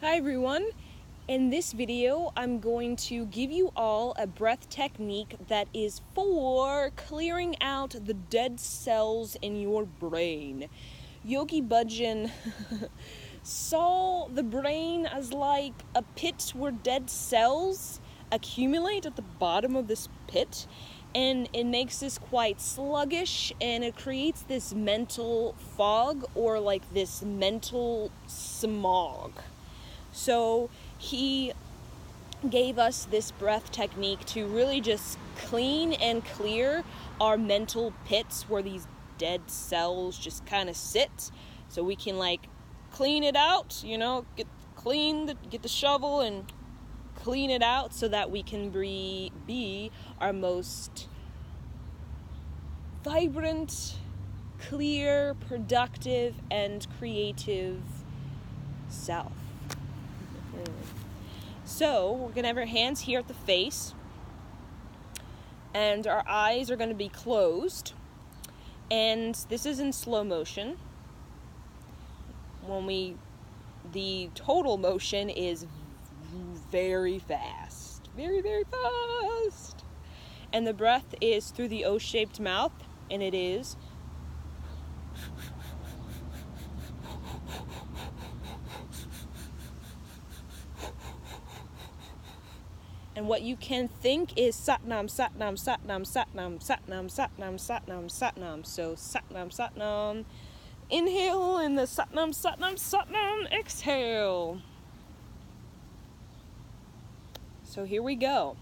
Hi everyone! In this video, I'm going to give you all a breath technique that is for clearing out the dead cells in your brain. Yogi Bhajan saw the brain as like a pit where dead cells accumulate at the bottom of this pit, and it makes us quite sluggish, and it creates this mental fog or like this mental smog. So he gave us this breath technique to really just clean and clear our mental pits where these dead cells just kind of sit, so we can like clean it out, get the shovel and clean it out so that we can be our most vibrant, clear, productive, and creative self. So we're going to have our hands here at the face, and our eyes are going to be closed, and this is in slow motion. The total motion is very fast, very, very fast. And the breath is through the O-shaped mouth, and it is and what you can think is Satnam, Satnam, Satnam, Satnam, Satnam, Satnam, Satnam, Satnam. So Satnam, Satnam, inhale, and the Satnam, Satnam, Satnam, exhale. So here we go.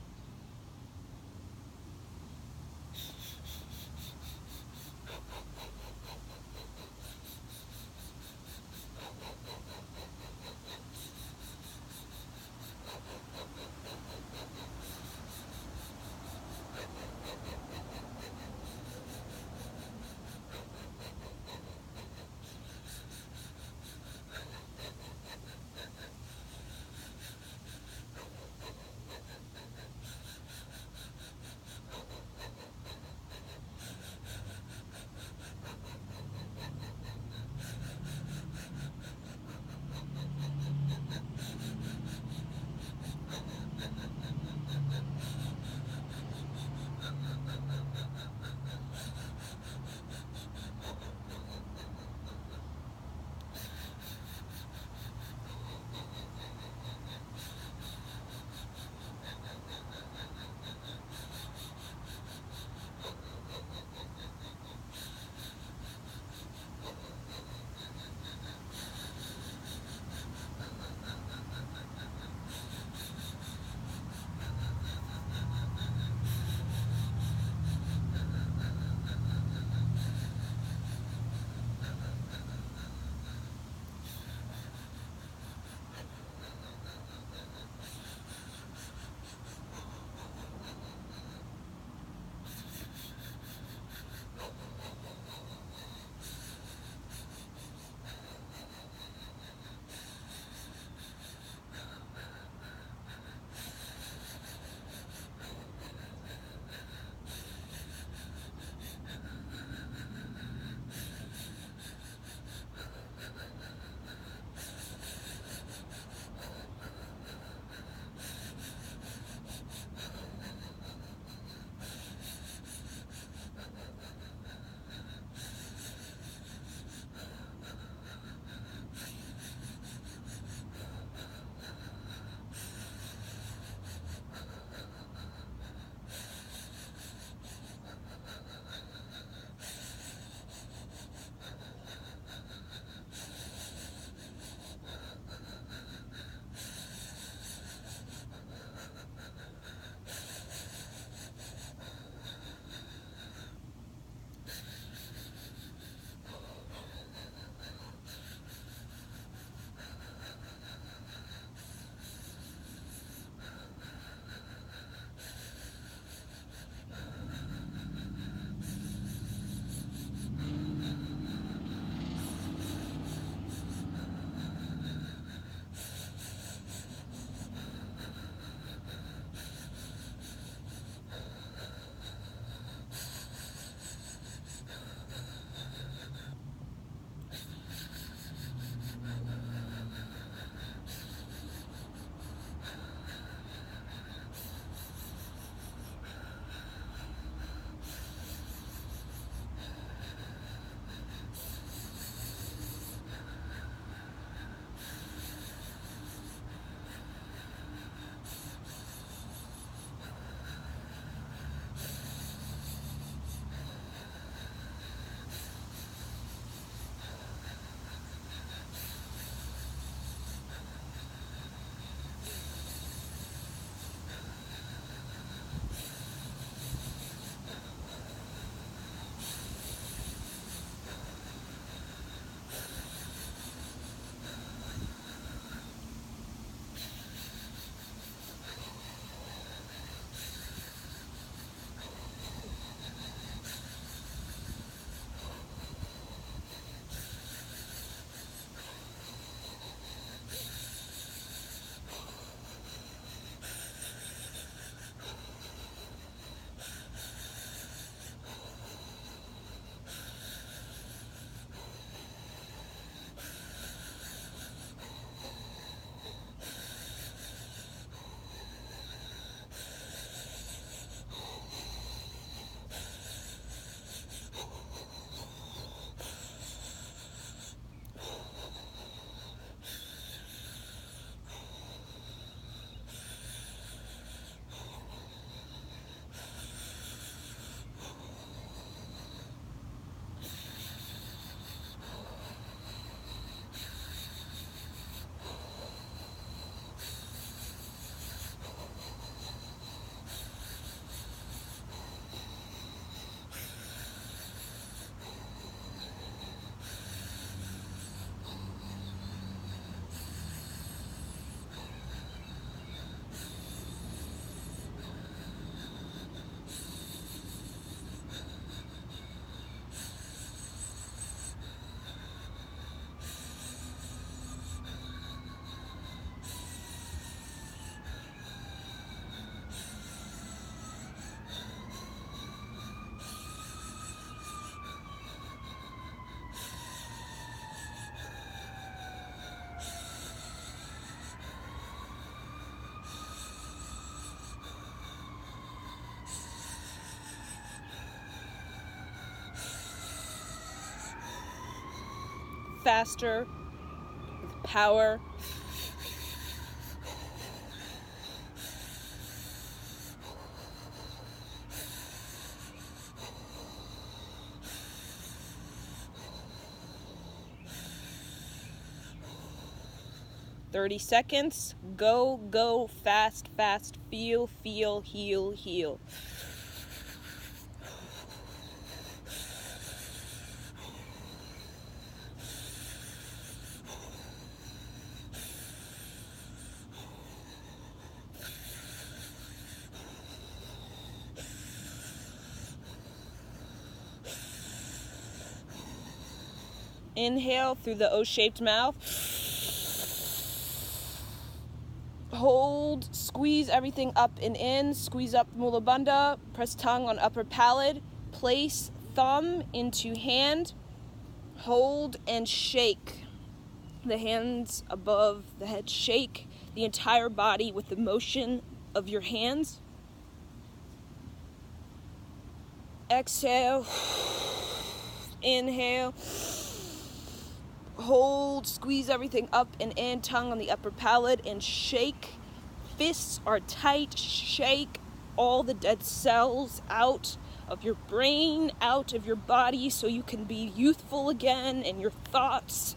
faster with power. "30 seconds. Go, go, fast, fast. Feel, feel, heal, heal." Inhale through the O-shaped mouth. Hold, squeeze everything up and in, squeeze up mula bandha, press tongue on upper palate, place thumb into hand, hold and shake. The hands above the head, shake the entire body with the motion of your hands. Exhale, inhale, hold, squeeze everything up and in, tongue on the upper palate, and shake. Fists are tight, shake all the dead cells out of your brain, out of your body, so you can be youthful again, and your thoughts.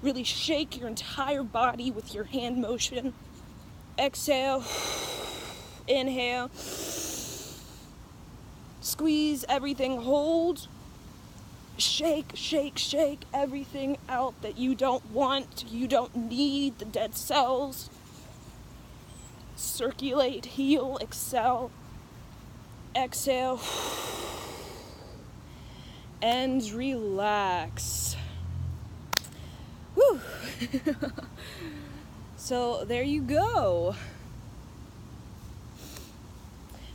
Really shake your entire body with your hand motion. Exhale, inhale, squeeze everything, hold. Shake, shake, shake everything out that you don't want, you don't need, the dead cells. Circulate, heal, excel. Exhale. And relax. Whew. So there you go.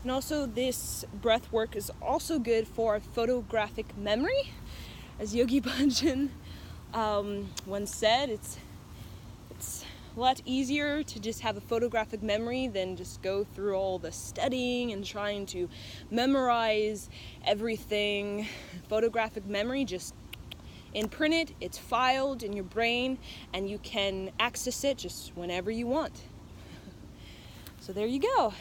And also this breath work is also good for photographic memory. As Yogi Bhajan once said, it's a lot easier to just have a photographic memory than just go through all the studying and trying to memorize everything. Photographic memory, just imprint it, it's filed in your brain, and you can access it just whenever you want. So there you go.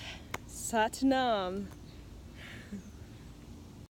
Sat Nam.